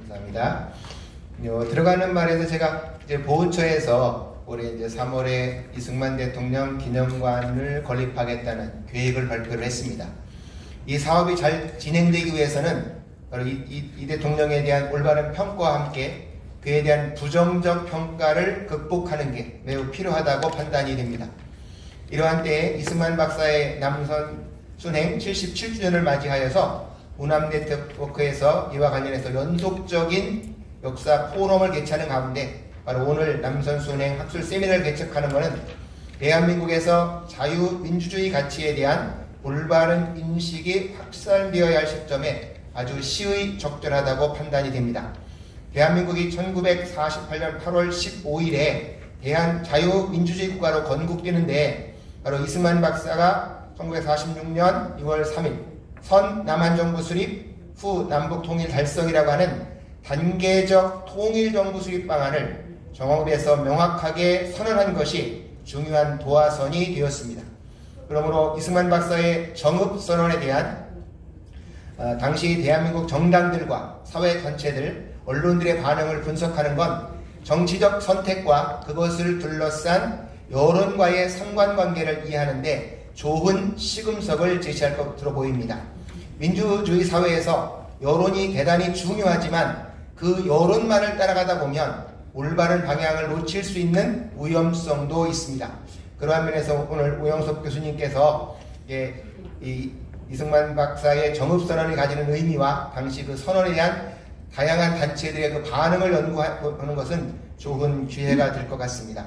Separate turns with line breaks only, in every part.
감사합니다. 들어가는 말에서 제가 이제 보훈처에서 올해 이제 3월에 이승만 대통령 기념관을 건립하겠다는 계획을 발표를 했습니다. 이 사업이 잘 진행되기 위해서는 바로 이 대통령에 대한 올바른 평가와 함께 그에 대한 부정적 평가를 극복하는 게 매우 필요하다고 판단이 됩니다. 이러한 때에 이승만 박사의 남선 순행 77주년을 맞이하여서 우남 네트워크에서 이와 관련해서 연속적인 역사 포럼을 개최하는 가운데 바로 오늘 남선 순행 학술 세미나를 개최하는 것은 대한민국에서 자유민주주의 가치에 대한 올바른 인식이 확산되어야 할 시점에 아주 시의 적절하다고 판단이 됩니다. 대한민국이 1948년 8월 15일에 대한자유민주주의 국가로 건국되는데 바로 이승만 박사가 1946년 6월 3일 선 남한정부 수립 후 남북통일 달성이라고 하는 단계적 통일정부 수립 방안을 정업에서 명확하게 선언한 것이 중요한 도화선이 되었습니다. 그러므로 이승만 박사의 정읍선언에 대한 당시 대한민국 정당들과 사회단체들, 언론들의 반응을 분석하는 건 정치적 선택과 그것을 둘러싼 여론과의 상관관계를 이해하는데 좋은 시금석을 제시할 것으로 보입니다. 민주주의 사회에서 여론이 대단히 중요하지만 그 여론만을 따라가다 보면 올바른 방향을 놓칠 수 있는 위험성도 있습니다. 그러한 면에서 오늘 오영섭 교수님께서 이승만 박사의 정읍선언이 가지는 의미와 당시 그 선언에 대한 다양한 단체들의 그 반응을 연구하는 것은 좋은 기회가 될 것 같습니다.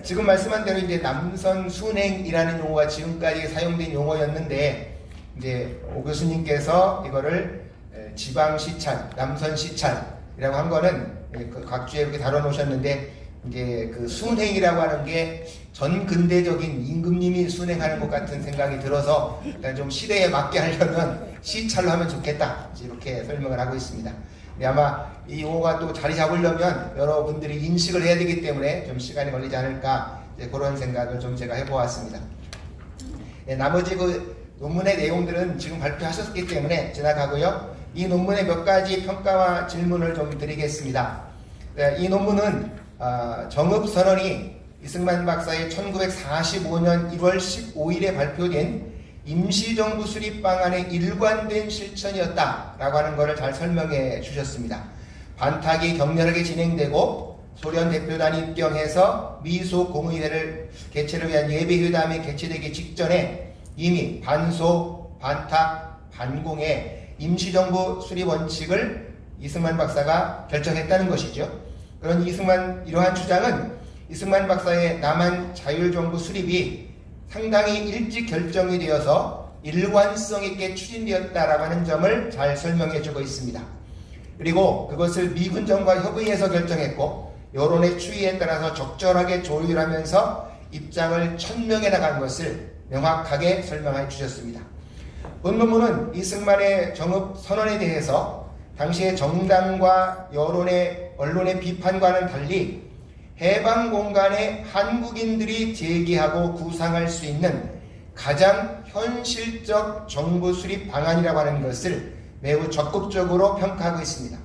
지금 말씀한 대로 이제 남선 순행이라는 용어가 지금까지 사용된 용어였는데 이제 오 교수님께서 이거를 지방 시찰, 남선 시찰이라고 한 거는 각 주에 이렇게 다뤄놓으셨는데 이제 그 순행이라고 하는 게 전 근대적인 임금님이 순행하는 것 같은 생각이 들어서 일단 좀 시대에 맞게 하려면 시찰로 하면 좋겠다 이렇게 설명을 하고 있습니다. 아마 이 용어가 또 자리 잡으려면 여러분들이 인식을 해야 되기 때문에 좀 시간이 걸리지 않을까 그런 생각을 좀 제가 해보았습니다. 나머지 그 논문의 내용들은 지금 발표하셨기 때문에 지나가고요. 이 논문의 몇 가지 평가와 질문을 좀 드리겠습니다. 이 논문은 정읍선언이 이승만 박사의 1945년 1월 15일에 발표된 임시정부 수립 방안의 일관된 실천이었다라고 하는 것을 잘 설명해 주셨습니다. 반탁이 격렬하게 진행되고 소련 대표단이 입경해서 미소 공의회를 개최를 위한 예배회담이 개최되기 직전에 이미 반소, 반탁, 반공의 임시정부 수립 원칙을 이승만 박사가 결정했다는 것이죠. 그런 이러한 주장은 이승만 박사의 남한 자율정부 수립이 상당히 일찍 결정이 되어서 일관성 있게 추진되었다라고 하는 점을 잘 설명해 주고 있습니다. 그리고 그것을 미군정과 협의해서 결정했고 여론의 추이에 따라서 적절하게 조율하면서 입장을 천명해 나간 것을 명확하게 설명해 주셨습니다. 본 논문은 이승만의 정읍선언에 대해서 당시의 정당과 언론의 비판과는 달리 해방 공간에 한국인들이 제기하고 구상할 수 있는 가장 현실적 정부 수립 방안이라고 하는 것을 매우 적극적으로 평가하고 있습니다.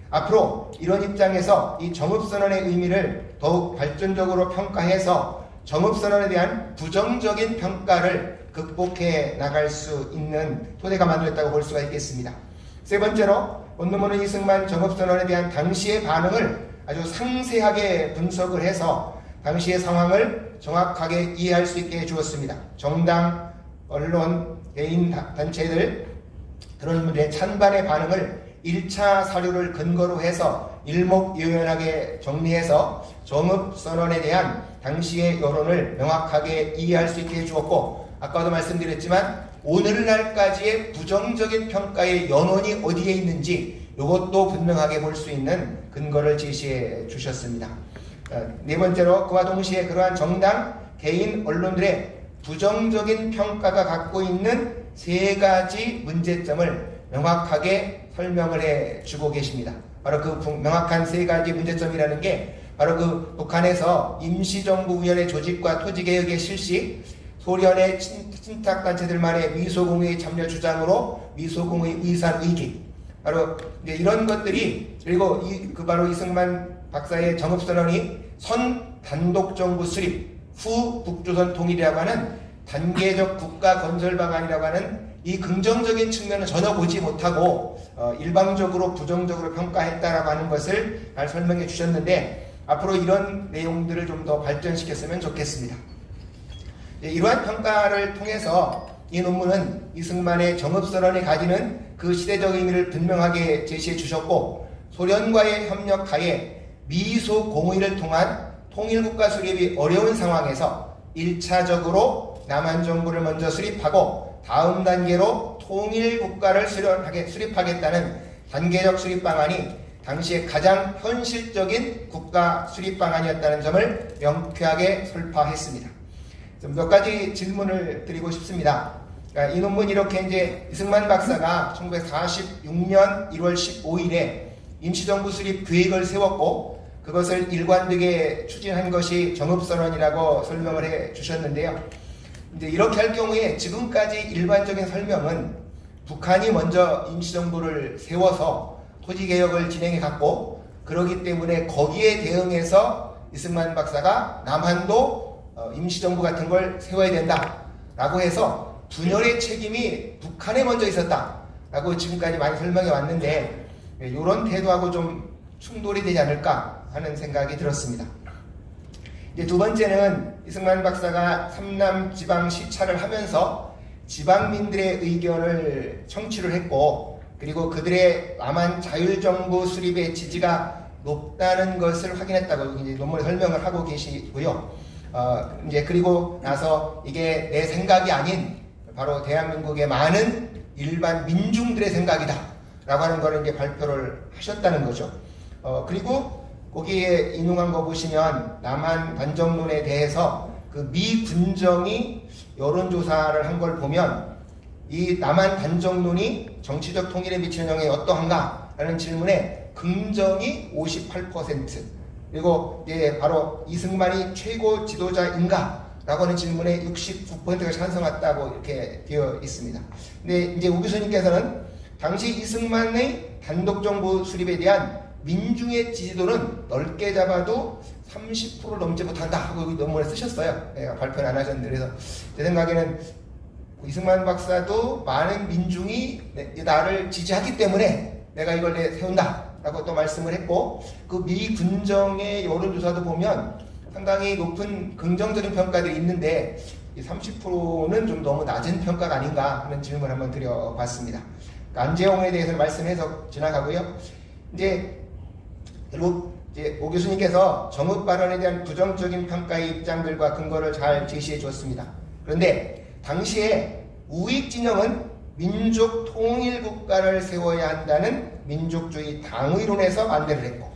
앞으로 이런 입장에서 이 정읍선언의 의미를 더욱 발전적으로 평가해서 정읍선언에 대한 부정적인 평가를 극복해 나갈 수 있는 토대가 만들었다고 볼 수가 있겠습니다. 세 번째로 본논문은 이승만 정읍선언에 대한 당시의 반응을 아주 상세하게 분석을 해서 당시의 상황을 정확하게 이해할 수 있게 해주었습니다. 정당, 언론, 개인 단체들 그런 분들의 찬반의 반응을 1차 사료를 근거로 해서 일목요연하게 정리해서 정읍선언에 대한 당시의 여론을 명확하게 이해할 수 있게 해주었고 아까도 말씀드렸지만 오늘날까지의 부정적인 평가의 연원이 어디에 있는지 이것도 분명하게 볼 수 있는 근거를 제시해 주셨습니다. 네 번째로 그와 동시에 그러한 정당, 개인, 언론들의 부정적인 평가가 갖고 있는 세 가지 문제점을 명확하게 설명을 해 주고 계십니다. 바로 그 명확한 세 가지 문제점이라는 게 바로 그 북한에서 임시정부위원회 조직과 토지개혁의 실시, 소련의 친탁단체들만의 미소공의 참여 주장으로 미소공의 의산 의기, 바로 이제 이런 것들이, 그리고 바로 이승만 박사의 정읍선언이 선 단독정부 수립 후 북조선 통일이라고 하는 단계적 국가 건설 방안이라고 하는 이 긍정적인 측면은 전혀 보지 못하고 일방적으로 부정적으로 평가했다라고 하는 것을 잘 설명해 주셨는데, 앞으로 이런 내용들을 좀 더 발전시켰으면 좋겠습니다. 이러한 평가를 통해서 이 논문은 이승만의 정읍선언이 가지는 그 시대적 의미를 분명하게 제시해 주셨고, 소련과의 협력하에 미소 공의를 통한 통일국가 수립이 어려운 상황에서 1차적으로 남한 정부를 먼저 수립하고 다음 단계로 통일국가를 수립하겠다는 단계적 수립 방안이 당시에 가장 현실적인 국가 수립 방안이었다는 점을 명쾌하게 설파했습니다. 몇 가지 질문을 드리고 싶습니다. 이 논문 이렇게 이제 이승만 박사가 1946년 1월 15일에 임시정부 수립 계획을 세웠고, 그것을 일관되게 추진한 것이 정읍선언이라고 설명을 해 주셨는데요. 이제 이렇게 할 경우에 지금까지 일반적인 설명은 북한이 먼저 임시정부를 세워서 토지개혁을 진행해 갔고, 그러기 때문에 거기에 대응해서 이승만 박사가 남한도 임시정부 같은 걸 세워야 된다라고 해서 분열의 책임이 북한에 먼저 있었다라고 지금까지 많이 설명해 왔는데, 이런 태도하고 좀 충돌이 되지 않을까 하는 생각이 들었습니다. 이제 두 번째는 이승만 박사가 삼남 지방 시찰을 하면서 지방민들의 의견을 청취를 했고, 그리고 그들의 남한 자율정부 수립의 지지가 높다는 것을 확인했다고 이제 논문에 설명을 하고 계시고요. 이제 그리고 나서 이게 내 생각이 아닌 바로 대한민국의 많은 일반 민중들의 생각이다 라고 하는 거를 이제 발표를 하셨다는 거죠. 그리고 거기에 인용한 거 보시면 남한 반정론에 대해서 그 미 군정이 여론조사를 한 걸 보면 이 남한 반정론이 정치적 통일에 미치는 영향이 어떠한가 라는 질문에 긍정이 58%, 그리고 이제 바로 이승만이 최고 지도자인가 라고 하는 질문에 69%가 찬성했다고 이렇게 되어 있습니다. 근데 이제 우 교수님께서는 당시 이승만의 단독정부 수립에 대한 민중의 지지도는 넓게 잡아도 30%를 넘지 못한다 하고 여기 논문에 쓰셨어요. 발표는 안 하셨는데, 그래서 제 생각에는 이승만 박사도 많은 민중이 나를 지지하기 때문에 내가 이걸 세운다 라고 또 말씀을 했고, 그 미 군정의 여론조사도 보면 상당히 높은 긍정적인 평가들이 있는데 30%는 좀 너무 낮은 평가가 아닌가 하는 질문을 한번 드려봤습니다. 안재홍에 대해서는 말씀해서 지나가고요. 이제 오 교수님께서 정읍 발언에 대한 부정적인 평가의 입장들과 근거를 잘 제시해 주었습니다. 그런데 당시에 우익 진영은 민족 통일 국가를 세워야 한다는 민족주의 당위론에서 반대를 했고,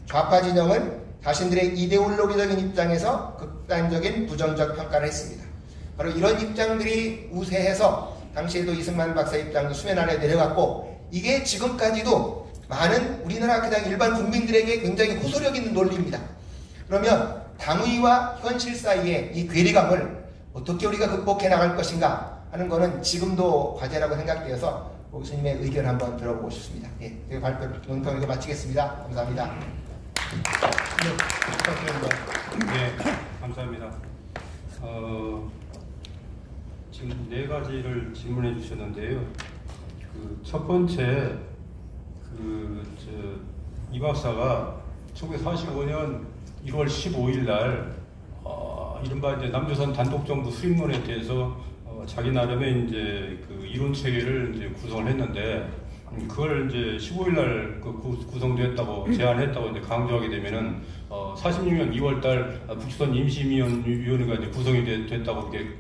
좌파 진영은 자신들의 이데올로기적인 입장에서 극단적인 부정적 평가를 했습니다. 바로 이런 입장들이 우세해서 당시에도 이승만 박사 입장도 수면 아래 내려갔고, 이게 지금까지도 많은 우리나라 그냥 일반 국민들에게 굉장히 호소력 있는 논리입니다. 그러면 당위와 현실 사이에 이 괴리감을 어떻게 우리가 극복해 나갈 것인가 하는 것은 지금도 과제라고 생각되어서 오 교수님의 의견을 한번 들어보고 싶습니다. 예, 발표 논평 이거 마치겠습니다. 감사합니다.
네, 감사합니다. 지금 네 가지를 질문해 주셨는데요. 첫 번째, 이 박사가 1945년 1월 15일 날 이른바 이제 남조선 단독정부 수립론에 대해서 자기 나름의 이제 그 이론 체계를 이제 구성을 했는데, 그걸 이제 15일 날 구성됐다고 제안했다고 이제 강조하게 되면은 46년 2월 달 북조선 임시위원회가 이제 구성이 됐다고 이렇게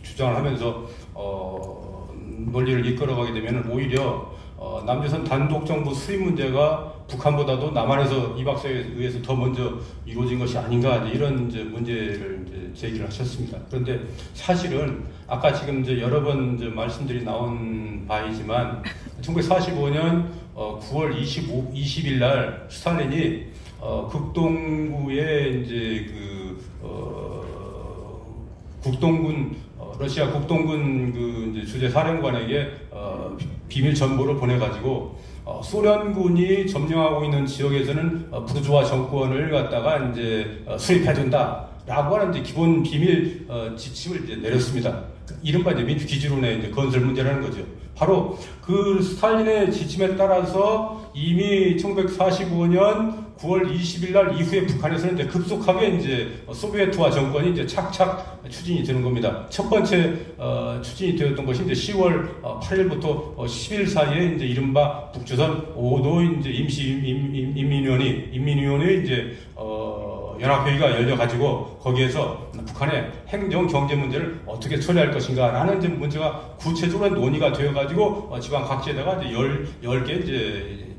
주장을 하면서 논리를 이끌어가게 되면은 오히려 남조선 단독정부 수립 문제가 북한보다도 남한에서 이 박사에 의해서 더 먼저 이루어진 것이 아닌가, 이런 이제 문제를 이제 제기를 하셨습니다. 그런데 사실은 아까 지금 이제 여러 번 이제 말씀들이 나온 바이지만 1945년 9월 20일 날 스탈린이 극동구의 이제 국동군 러시아 국동군 이제 주재 사령관에게 비밀 전보를 보내가지고 소련군이 점령하고 있는 지역에서는 부르주아 정권을 갖다가 이제 수립해준다라고 하는 이제 기본 비밀 지침을 이제 내렸습니다. 이른바 이제 민주기지론의 이제 건설 문제라는 거죠. 바로 그 스탈린의 지침에 따라서 이미 1945년 9월 20일 날 이후에 북한에서는 이제 급속하게 이제 소비에트화 정권이 이제 착착 추진이 되는 겁니다. 첫 번째 추진이 되었던 것이 이제 10월 8일부터 10일 사이에 이제 이른바 북조선 5도 이제 인민위원회 이제 연합회의가 열려가지고 거기에서 북한의 행정 경제 문제를 어떻게 처리할 것인가라는 이제 문제가 구체적으로 논의가 되어가지고 지방 각지에다가 이제 10개 이제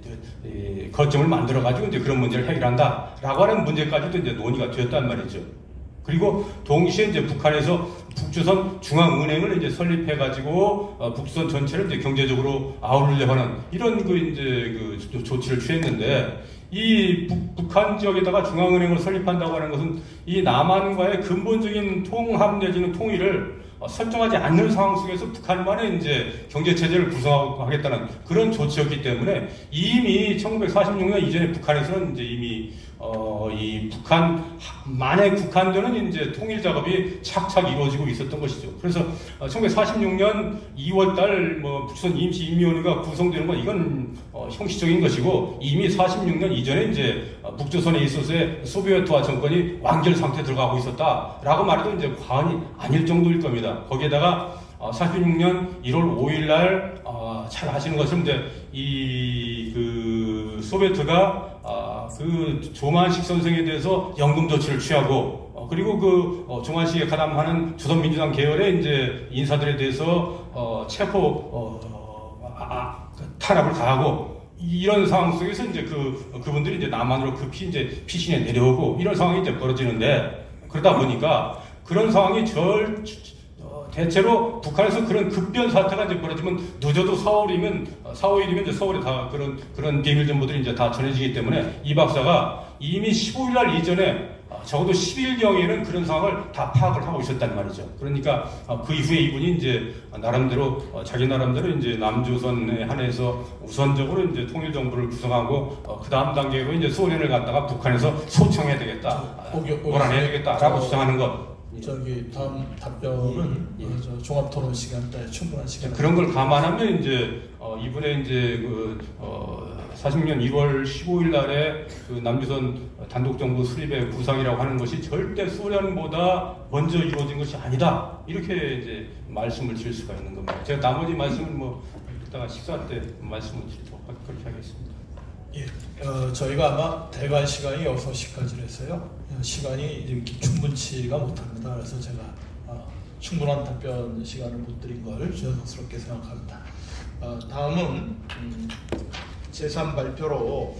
거점을 만들어가지고 이제 그런 문제를 해결한다라고 하는 문제까지도 이제 논의가 되었단 말이죠. 그리고 동시에 이제 북한에서 북조선 중앙은행을 이제 설립해가지고 북조선 전체를 이제 경제적으로 아우르려고 하는 이런 이제 조치를 취했는데 이 북한 지역에다가 중앙은행을 설립한다고 하는 것은 이 남한과의 근본적인 통합 내지는 통일을 설정하지 않는 상황 속에서 북한만의 이제 경제체제를 구성하겠다는 그런 조치였기 때문에 이미 1946년 이전에 북한에서는 이제 이미 이 북한만의 국한되는 이제 통일 작업이 착착 이루어지고 있었던 것이죠. 그래서 1946년 2월달 북조선 임시인민위원회가 구성되는 건 이건 형식적인 것이고 이미 46년 이전에 이제 북조선에 있어서의 소비에트화 정권이 완결 상태에 들어가고 있었다라고 말해도 이제 과언이 아닐 정도일 겁니다. 거기에다가 46년 1월 5일 날 잘 아시는 것처럼 이제 그 소비에트가 그 조만식 선생에 대해서 연금 조치를 취하고 그리고 그 조만식에 가담하는 조선민주당 계열의 이제 인사들에 대해서 체포 탄압을 가하고 이런 상황 속에서 이제 그분들이 이제 남한으로 급히 이제 피신해 내려오고 이런 상황이 이제 벌어지는데 그러다 보니까 그런 상황이 대체로 북한에서 그런 급변 사태가 이제 벌어지면 늦어도 4월이면 이제 서울에 다 그런 비밀 정보들이 이제 다 전해지기 때문에 이 박사가 이미 15일 날 이전에 적어도 10일경에는 그런 상황을 다 파악을 하고 있었단 말이죠. 그러니까 그 이후에 이분이 이제 나름대로 자기 나름대로 이제 남조선에 한해서 우선적으로 이제 통일 정부를 구성하고 그 다음 단계로 이제 소련을 갖다가 북한에서 소청해야 되겠다, 몰아내야 되겠다라고 주장하는 것.
저기 다음 답변은 저 종합 토론 시간 때 충분한 시간.
그런 걸 감안하면 이제 이분의 이제 46년 1월 15일 날에 그 남조선 단독정부 수립의 구상이라고 하는 것이 절대 소련보다 먼저 이루어진 것이 아니다. 이렇게 이제 말씀을 드릴 수가 있는 겁니다. 제가 나머지 말씀은 이따가 식사 때 말씀을 드리도록 그렇게 하겠습니다.
예, 저희가 아마 대관 시간이 6시까지 해서요. 시간이 이렇게 충분치가 못합니다. 그래서 제가 충분한 답변 시간을 못 드린 걸 죄송스럽게 생각합니다. 다음은 제3 발표로